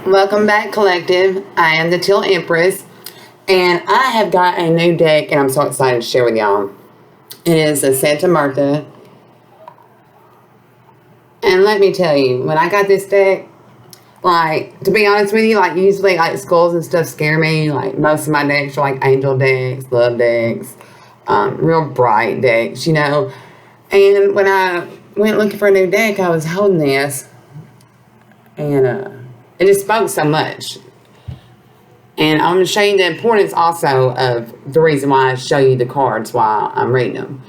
Welcome back, Collective. I am the Teal Empress, and I have got a new deck, and I'm so excited to share with y'all. It is a Santa Marta, and let me tell you, when I got this deck, like, to be honest with you, like, usually, like, skulls and stuff scare me. Like, most of my decks are, like, angel decks, love decks, real bright decks, you know. And when I went looking for a new deck, I was holding this, and it just spoke so much. And I'm going to show you the importance also of the reason why I show you the cards while I'm reading them.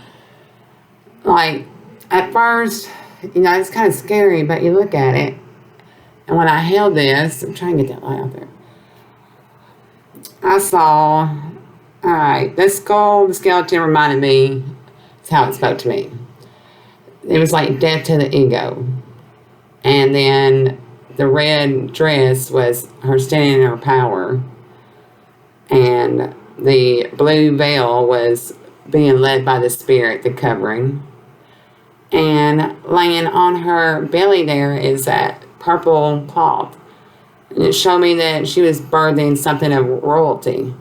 Like, at first, you know, it's kind of scary, but you look at it. And when I held this, I'm trying to get that light out there. I saw, alright, the skull, the skeleton reminded me, that's how it spoke to me. It was like death to the ego. And then the red dress was her standing in her power. And the blue veil was being led by the spirit, the covering. And laying on her belly there is that purple cloth. And it showed me that she was birthing something of royalty.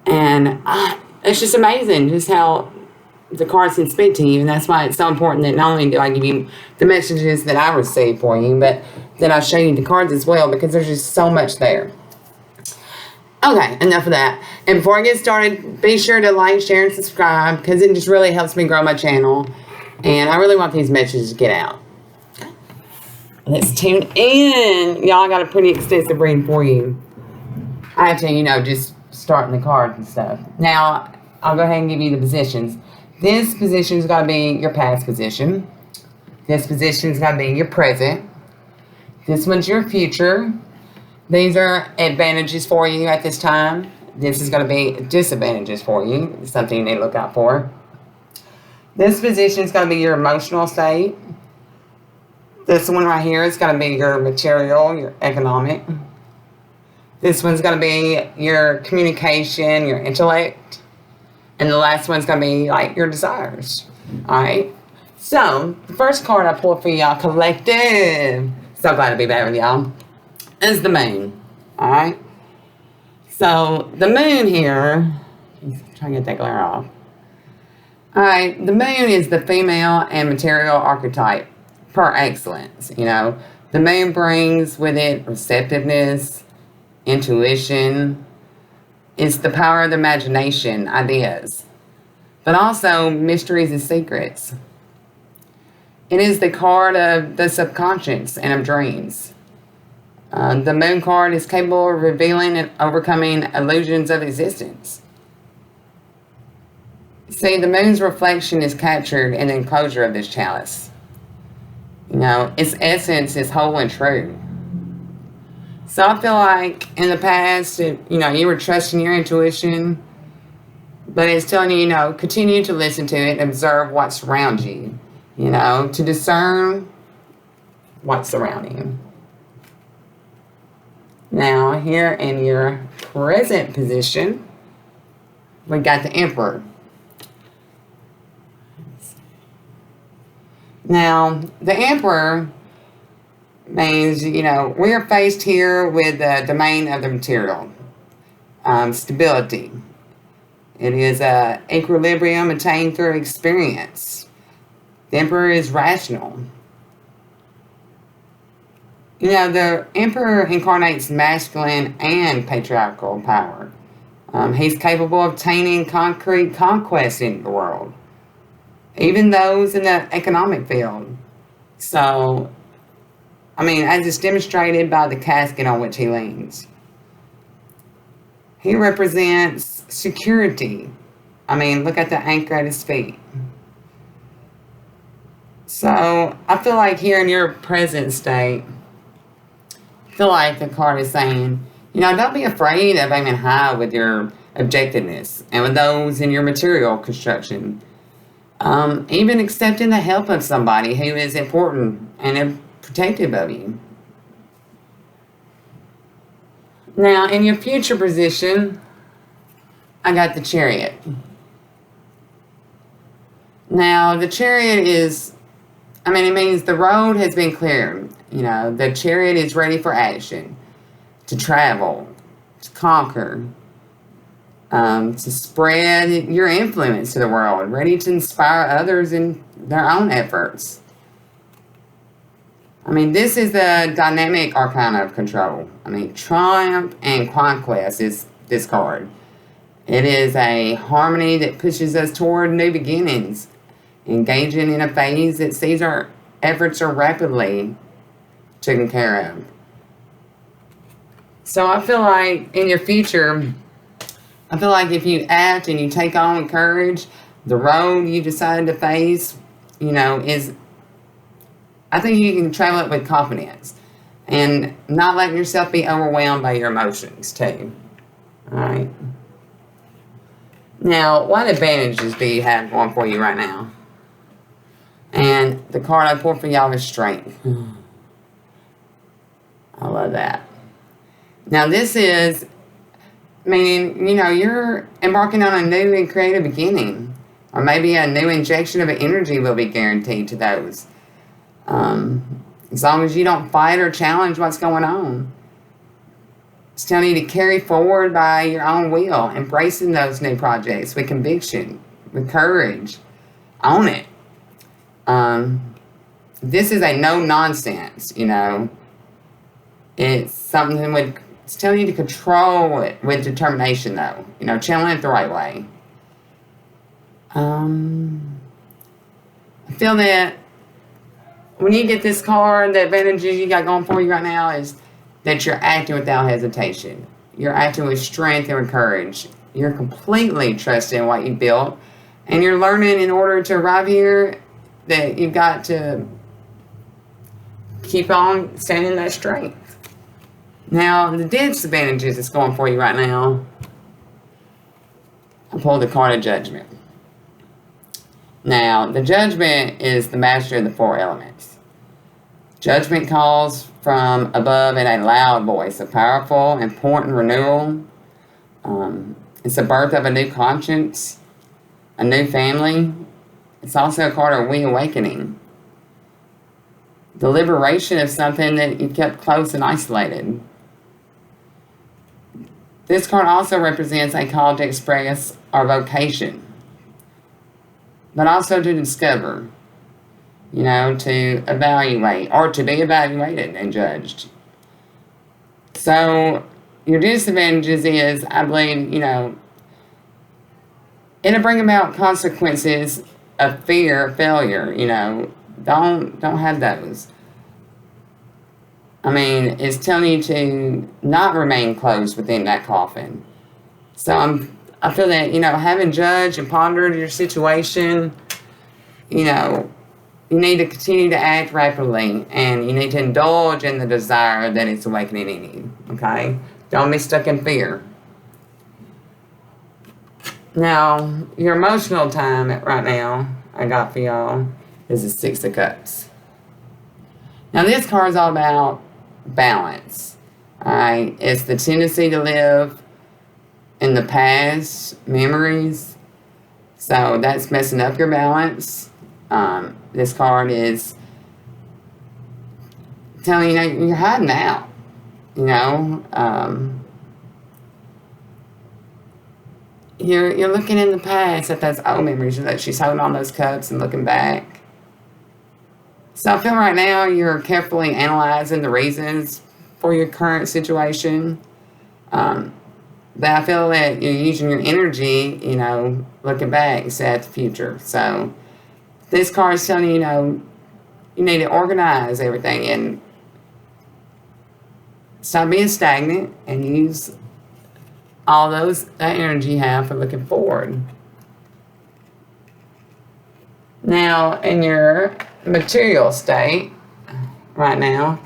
And it's just amazing just how the cards can speak to you. And that's why it's so important that not only do I give you the messages that I receive for you, but that I show you the cards as well, because there's just so much there. Okay, enough of that. And before I get started, be sure to like, share, and subscribe, because it just really helps me grow my channel. And I really want these messages to get out. Let's tune in. Y'all, got a pretty extensive reading for you. I have to, you know, just starting the cards and stuff. Now, I'll go ahead and give you the positions. This position's got to be your past position. This position's got to be your present. This one's your future. These are advantages for you at this time. This is going to be disadvantages for you. It's something you need to look out for. This position is going to be your emotional state. This one right here is going to be your material, your economic. This one's going to be your communication, your intellect. And the last one's going to be like your desires. Alright? So, the first card I pulled for y'all, Collective. So glad to be back with y'all. Is the moon. Alright? So, the moon here, trying to get that glare off. Alright, the moon is the female and material archetype per excellence. You know, the moon brings with it receptiveness, intuition. It's the power of the imagination, ideas, but also mysteries and secrets. It is the card of the subconscious and of dreams. The moon card is capable of revealing and overcoming illusions of existence. See, the moon's reflection is captured in the enclosure of this chalice. You know, its essence is whole and true. So I feel like in the past, you know, you were trusting your intuition, but it's telling you, you know, continue to listen to it and observe what's around you, you know, to discern what's surrounding you. Now, here in your present position, we got the Emperor. Now, the Emperor means, you know, we are faced here with the domain of the material. Stability. It is equilibrium attained through experience. The Emperor is rational. You know, the Emperor incarnates masculine and patriarchal power. He's capable of obtaining concrete conquests in the world, even those in the economic field. So, I mean, as is demonstrated by the casket on which he leans. He represents security. I mean, look at the anchor at his feet. So, I feel like here in your present state, I feel like the card is saying, you know, don't be afraid of aiming high with your objectiveness and with those in your material construction. Even accepting the help of somebody who is important and protective of you. Now, in your future position, I got the Chariot. Now, the Chariot is I mean, it means the road has been cleared. You know, the chariot is ready for action, to travel, to conquer, to spread your influence to the world, ready to inspire others in their own efforts. I mean, this is the dynamic arcana of control. I mean, triumph and conquest is this card. It is a harmony that pushes us toward new beginnings, engaging in a phase that sees our efforts are rapidly taken care of. So I feel like in your future, I feel like if you act and you take on courage, the road you decide to face, you know, is, I think you can travel it with confidence and not letting yourself be overwhelmed by your emotions too. All right. Now, what advantages do you have going for you right now? And the card I pulled for y'all is strength. I love that. Now, this is meaning, you know, you're embarking on a new and creative beginning. Or maybe a new injection of energy will be guaranteed to those. As long as you don't fight or challenge what's going on. It's telling you to carry forward by your own will, embracing those new projects with conviction, with courage. Own it. This is a no-nonsense, you know. It's something with, it's telling you to control it with determination, though. You know, channeling it the right way. I feel that when you get this card, the advantages you got going for you right now is that you're acting without hesitation. You're acting with strength and with courage. You're completely trusting what you built. And you're learning in order to arrive here that you've got to keep on standing that strength. Now, the disadvantages that's going for you right now, I pulled the card of Judgment. Now, the Judgment is the master of the four elements. Judgment calls from above in a loud voice, a powerful, important renewal. It's the birth of a new conscience, a new family. It's also a card of reawakening. The liberation of something that you kept close and isolated. This card also represents a call to express our vocation, but also to discover, you know, to evaluate, or to be evaluated and judged. So, your disadvantages is, I believe, you know, it'll bring about consequences of fear of failure, you know. Don't have those. I mean, it's telling you to not remain closed within that coffin. So I feel that, you know, having judged and pondered your situation, you know, you need to continue to act rapidly, and you need to indulge in the desire that is awakening in you, okay? Don't be stuck in fear. Now, your emotional time right now, I got for y'all, is the Six of Cups. Now, this card is all about balance, all right? It's the tendency to live in the past, memories. So that's messing up your balance. This card is telling you you're hiding out, you know. You're looking in the past at those old memories that she's holding on those cups and looking back. So I feel right now you're carefully analyzing the reasons for your current situation. But I feel that you're using your energy, you know, looking back instead of the future. So this card is telling you, you know, you need to organize everything and stop being stagnant and use all that energy you have for looking forward. Now, in your material state, right now,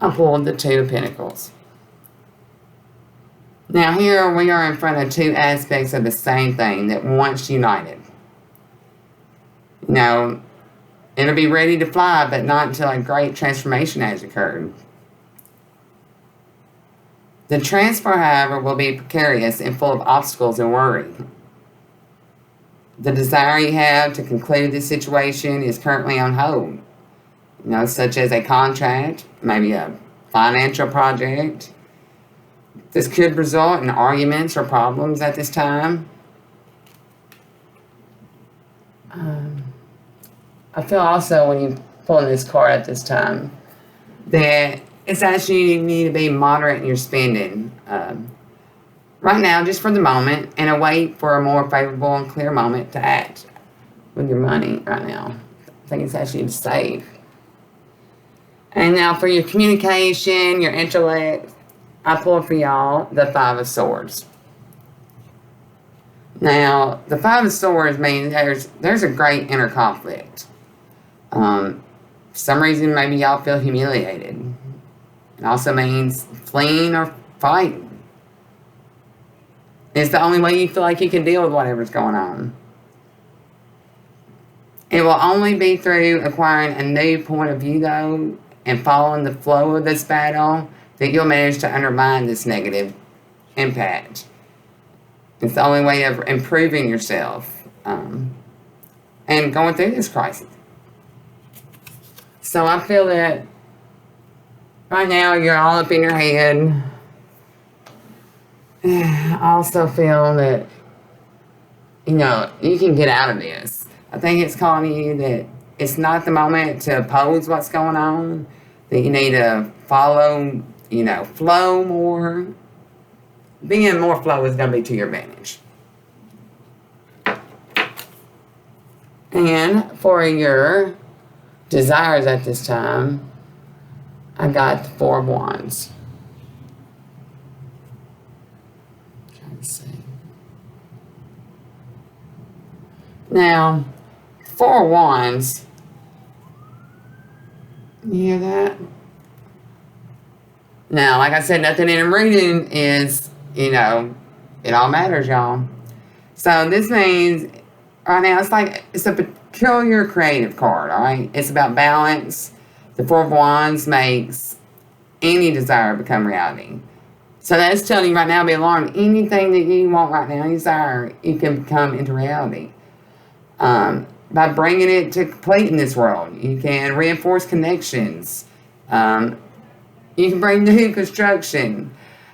I pulled the Two of Pentacles. Now here we are in front of two aspects of the same thing that once united. You know, it'll be ready to fly, but not until a great transformation has occurred. The transfer, however, will be precarious and full of obstacles and worry. the desire you have to conclude this situation is currently on hold. Such as a contract, maybe a financial project. This could result in arguments or problems at this time. I feel also when you pull this card at this time that it's actually you need to be moderate in your spending right now, just for the moment, and await for a more favorable and clear moment to act with your money right now. I think it's actually to save. And now for your communication, your intellect, I pulled for y'all the Five of Swords. Now, the Five of Swords means there's a great inner conflict. For some reason, maybe y'all feel humiliated. It also means fleeing or fighting. It's the only way you feel like you can deal with whatever's going on. It will only be through acquiring a new point of view, though, and following the flow of this battle that you'll manage to undermine this negative impact. It's the only way of improving yourself and going through this crisis. So I feel that right now you're all up in your head. I also feel that, you can get out of this. I think it's calling you that it's not the moment to oppose what's going on, that you need to follow, flow more. Being more flow is going to be to your advantage. And for your desires at this time, I got the Four of Wands. Trying to see. Now, Four of Wands, you hear that? Now, like I said, nothing in a reading is, it all matters, y'all. So this means, right now, it's a peculiar creative card, all right? It's about balance. The Four of Wands makes any desire become reality. So that's telling you right now, be alarmed. Anything that you want right now, you desire, it can become into reality. By bringing it to complete in this world, you can reinforce connections. You can bring new construction.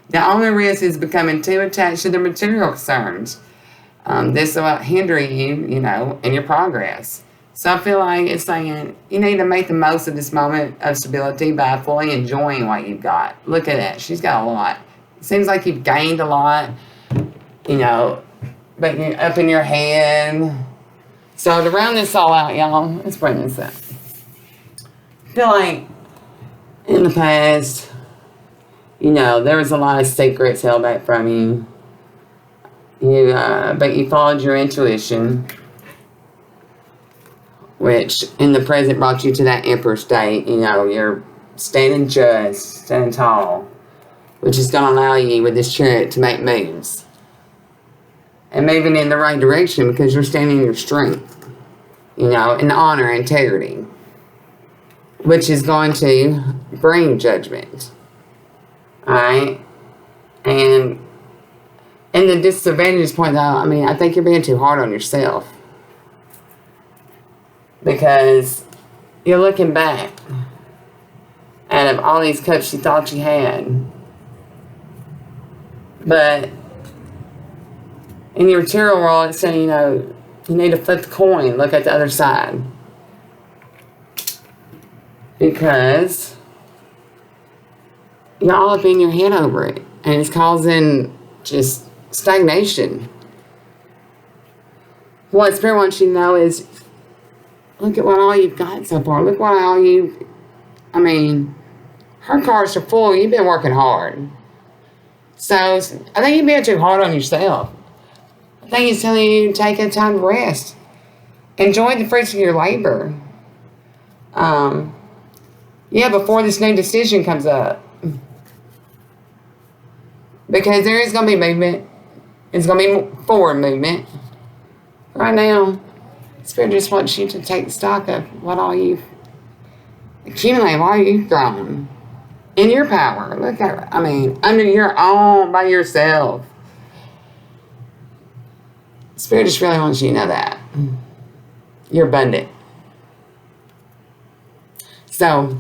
The only risk is becoming too attached to the material concerns. This will hinder you, in your progress. So I feel like it's saying you need to make the most of this moment of stability by fully enjoying what you've got. Look at that. She's got a lot. It seems like you've gained a lot, but you're up in your head. So to round this all out, y'all, let's bring this up. I feel like in the past, there was a lot of secrets held back from you. But you followed your intuition, which in the present brought you to that Emperor state. You're standing just, standing tall, which is going to allow you with this Chariot to make moves. And moving in the right direction because you're standing in your strength, in honor and integrity, which is going to bring judgment. Alright? And in the disadvantage point, though, I think you're being too hard on yourself. Because you're looking back out of all these cups you thought you had. But in your material world, it's saying, you need to flip the coin, look at the other side. Because you're all up in your head over it. And it's causing just stagnation. What Spirit wants you to know is, look at what all you've got so far. Look what all you, her cards are full. You've been working hard. So, I think you're being too hard on yourself. I think he's telling you to take a time to rest. Enjoy the fruits of your labor. Before this new decision comes up. Because there is going to be movement. It's going to be forward movement. Right now, Spirit just wants you to take stock of what all you've accumulated, what all you've grown. In your power. Look at, under your own, by yourself. Spirit just really wants you to know that. You're abundant. So,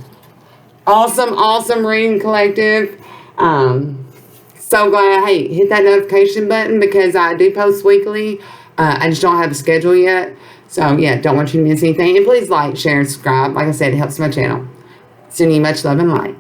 awesome reading, collective. So glad. Hey, hit that notification button because I do post weekly. I just don't have a schedule yet. So, yeah, don't want you to miss anything. And please like, share, and subscribe. Like I said, it helps my channel. Sending you much love and light.